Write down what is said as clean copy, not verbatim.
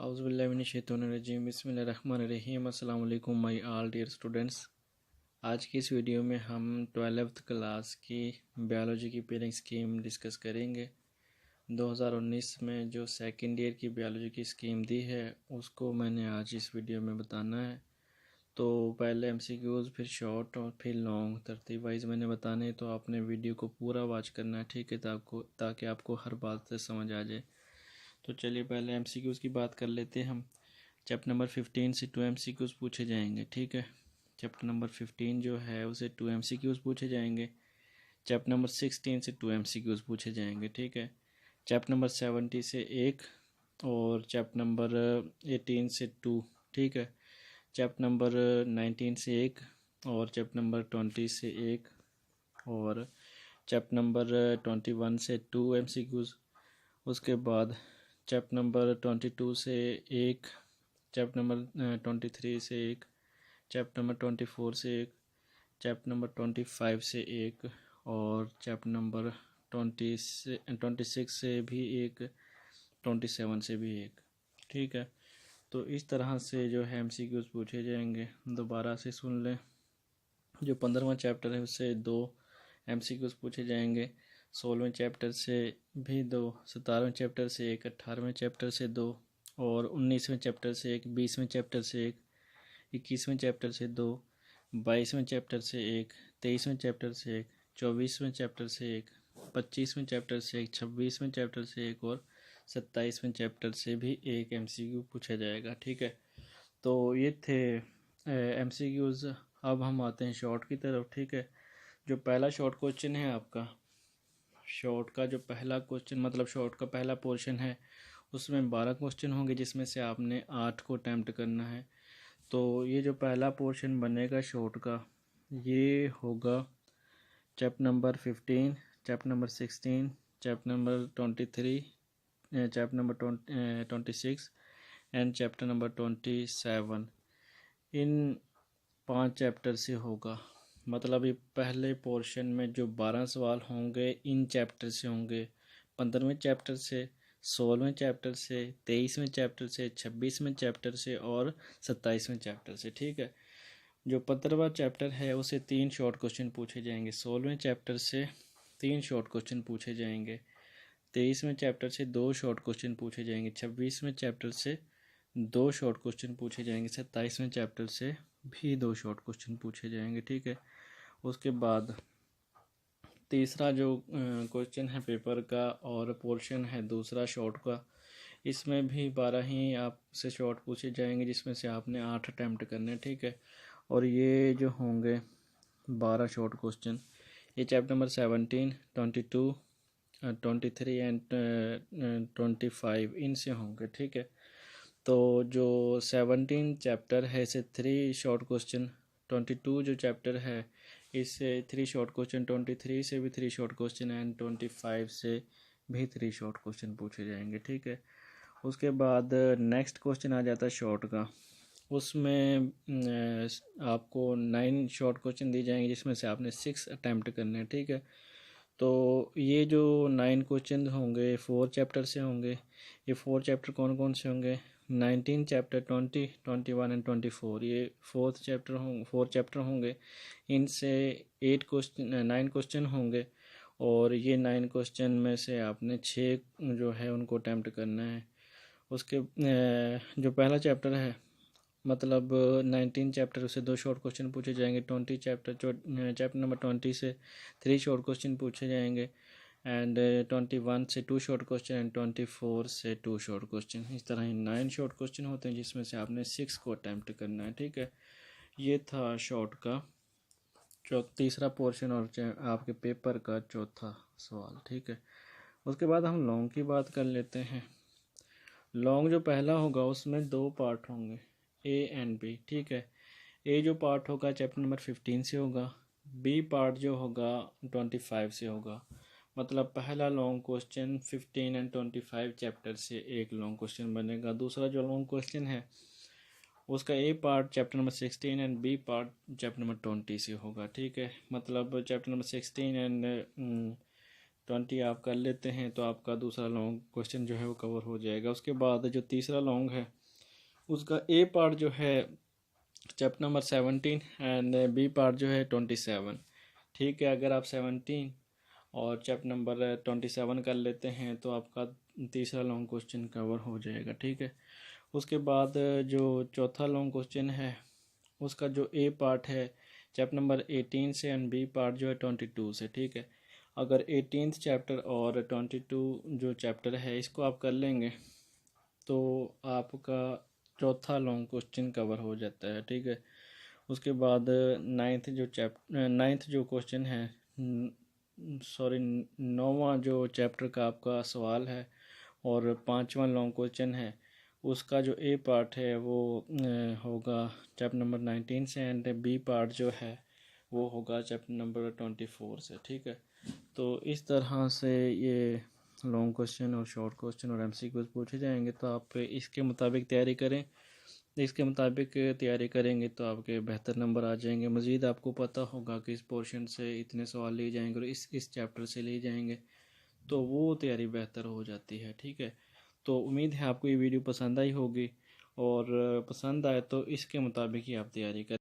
औज़ुबिल्लाहिमिनश्शैतानिर्रजीम बिस्मिल्लाहिर्रहमानिर्रहीम अस्सलाम वालेकुम माय ऑल डियर स्टूडेंट्स। आज की इस वीडियो में हम 12th क्लास की बायोलॉजी की पेयरिंग स्कीम डिस्कस करेंगे। 2019 में जो सेकेंड ईयर की बायोलॉजी की स्कीम दी है उसको मैंने आज इस वीडियो में बताना है। तो पहले एमसीक्यूज़, फिर शॉर्ट और फिर लॉन्ग तरतीब वाइज मैंने बताने हैं, तो आपने वीडियो को पूरा वॉच करना है, ठीक है, ताकि आपको हर बात से समझ आ जाए। तो चलिए पहले एमसीक्यूज़ की बात कर लेते हैं हम। चैप्टर नंबर 15 से 2 एमसीक्यूज़ पूछे जाएंगे, ठीक है। चैप्टर नंबर 15 जो है उसे 2 एमसीक्यूज़ पूछे जाएंगे। चैप्टर नंबर 16 से 2 एमसीक्यूज़ पूछे जाएंगे, ठीक है। चैप्टर नंबर 70 से 1 और चैप्टर नंबर 18 से 2, ठीक है। चैप्टर नंबर 19 से 1 और चैप्टर नंबर 20 से 1 और चैप्टर नंबर 21 से 2 एमसीक्यूज़। उसके बाद चैप्टर नंबर 22 से 1, चैप्टर नंबर 23 से 1, चैप्टर नंबर 24 से 1, चैप्टर नंबर 25 से 1 और चैप्टर नंबर 26 से भी 1, 27 से भी 1, ठीक है। तो इस तरह से जो है एमसीक्यूज़ पूछे जाएंगे। दोबारा से सुन लें, जो 15वां चैप्टर है उससे 2 एमसीक्यूज़ पूछे जाएंगे। 16वें चैप्टर से भी 2, 17वें चैप्टर से 1, 18वें चैप्टर से 2 और 19वें चैप्टर से 1, 20वें चैप्टर से 1, 21वें चैप्टर से 2, 22वें चैप्टर से 1, 23वें चैप्टर से 1, 24वें चैप्टर से 1, 25वें चैप्टर से 1, 26वें चैप्टर से 1 और 27वें चैप्टर से भी 1 एमसीक्यू पूछा जाएगा, ठीक है। तो ये थे एमसीक्यूज़। अब हम आते हैं शॉर्ट की तरफ, ठीक है। जो पहला शॉर्ट क्वेश्चन है आपका, शॉर्ट का जो पहला क्वेश्चन मतलब शॉर्ट का पहला पोर्शन है उसमें 12 क्वेश्चन होंगे, जिसमें से आपने 8 को अटैम्प्ट करना है। तो ये जो पहला पोर्शन बनेगा शॉर्ट का, ये होगा chapter number 15, chapter number 16, chapter number 23, chapter number 26 and chapter number 27। In 5 chapter से होगा। मतलब ये पहले पोर्शन में जो 12 सवाल होंगे इन चैप्टर से होंगे। 15वें चैप्टर से, 16वें चैप्टर से, 23वें चैप्टर से, 26वें चैप्टर से और 27वें चैप्टर से, ठीक है। जो 15वां चैप्टर है उसे 3 शॉर्ट क्वेश्चन पूछे जाएंगे। 16वें चैप्टर से 3 शॉर्ट क्वेश्चन पूछे जाएंगे। 23वें चैप्टर से 2 शॉर्ट क्वेश्चन पूछे जाएंगे। 26वें चैप्टर से 2 शॉर्ट क्वेश्चन पूछे जाएंगे। 27वें चैप्टर से भी 2 शॉर्ट क्वेश्चन पूछे जाएंगे, ठीक है। उसके बाद तीसरा जो क्वेश्चन है पेपर का और पोर्शन है दूसरा शॉर्ट का, इसमें भी 12 ही आपसे शॉर्ट पूछे जाएंगे, जिसमें से आपने 8 अटैम्प्ट करने, ठीक है। और ये जो होंगे 12 शॉर्ट क्वेश्चन, ये चैप्टर नंबर 17, 22, 23 एंड 25 इनसे होंगे, ठीक है। तो जो 17 चैप्टर है इसे 3 शॉर्ट क्वेश्चन, 22 जो चैप्टर है इससे 3 शॉर्ट क्वेश्चन, 23 से भी 3 शॉर्ट क्वेश्चन एंड 25 से भी 3 शॉर्ट क्वेश्चन पूछे जाएंगे, ठीक है। उसके बाद नेक्स्ट क्वेश्चन आ जाता है शॉर्ट का। उसमें आपको 9 शॉर्ट क्वेश्चन दी जाएंगे, जिसमें से आपने 6 अटैम्प्ट करने हैं, ठीक है। तो ये जो 9 क्वेश्चन होंगे 4 चैप्टर से होंगे। ये 4 चैप्टर कौन कौन से होंगे? 19 चैप्टर, 20, 21 एंड 24, ये 4 चैप्टर होंगे। इनसे 9 क्वेश्चन होंगे और ये 9 क्वेश्चन में से आपने 6 जो है उनको अटैम्प्ट करना है। उसके जो पहला चैप्टर है मतलब 19 चैप्टर से 2 शॉर्ट क्वेश्चन पूछे जाएंगे। 20 चैप्टर नंबर 20 से 3 शॉर्ट क्वेश्चन पूछे जाएंगे एंड 21 से 2 शॉर्ट क्वेश्चन एंड 24 से 2 शॉर्ट क्वेश्चन। इस तरह ही 9 शॉर्ट क्वेश्चन होते हैं, जिसमें से आपने 6 को अटैम्प्ट करना है, ठीक है। ये था शॉर्ट का तीसरा पोर्शन और आपके पेपर का चौथा सवाल, ठीक है। उसके बाद हम लॉन्ग की बात कर लेते हैं। लॉन्ग जो पहला होगा उसमें 2 पार्ट होंगे, ए एंड बी, ठीक है। ए जो पार्ट होगा चैप्टर नंबर 15 से होगा, बी पार्ट जो होगा 25 से होगा। मतलब पहला लॉन्ग क्वेश्चन 15 एंड 25 चैप्टर से एक लॉन्ग क्वेश्चन बनेगा। दूसरा जो लॉन्ग क्वेश्चन है उसका A part chapter number 16 and B part chapter number 20 से होगा, ठीक है। मतलब चैप्टर नंबर 16 एंड 20 आप कर लेते हैं तो आपका दूसरा लॉन्ग क्वेश्चन जो है वो कवर हो जाएगा। उसके बाद जो तीसरा लॉन्ग है उसका ए पार्ट जो है chapter number 17 and B part जो है 27। ठीक है, अगर आप 17 और चैप्टर नंबर 27 कर लेते हैं तो आपका तीसरा लॉन्ग क्वेश्चन कवर हो जाएगा। ठीक है, उसके बाद जो चौथा लॉन्ग क्वेश्चन है उसका जो ए पार्ट है चैप्टर नंबर 18 से एंड बी पार्ट जो है 22 से। ठीक है, अगर 18th चैप्टर और 22 जो चैप्टर है इसको आप कर लेंगे तो आपका चौथा लॉन्ग क्वेश्चन कवर हो जाता है। ठीक है, उसके बाद नाइन्थ जो क्वेश्चन है सॉरी 9वां जो चैप्टर का आपका सवाल है और 5वां लॉन्ग क्वेश्चन है उसका जो ए पार्ट है वो होगा चैप्टर नंबर 19 से एंड बी पार्ट जो है वो होगा चैप्टर नंबर 24 से। ठीक है, तो इस तरह से ये लॉन्ग क्वेश्चन और शॉर्ट क्वेश्चन और एमसीक्यूज पूछे जाएंगे, तो आप इसके मुताबिक तैयारी करें। इसके मुताबिक तैयारी करेंगे तो आपके बेहतर नंबर आ जाएंगे। मज़ीद आपको पता होगा कि इस पोर्शन से इतने सवाल लिए जाएंगे और इस चैप्टर से लिए जाएंगे, तो वो तैयारी बेहतर हो जाती है। ठीक है, तो उम्मीद है आपको ये वीडियो पसंद आई होगी और पसंद आए तो इसके मुताबिक ही आप तैयारी करें।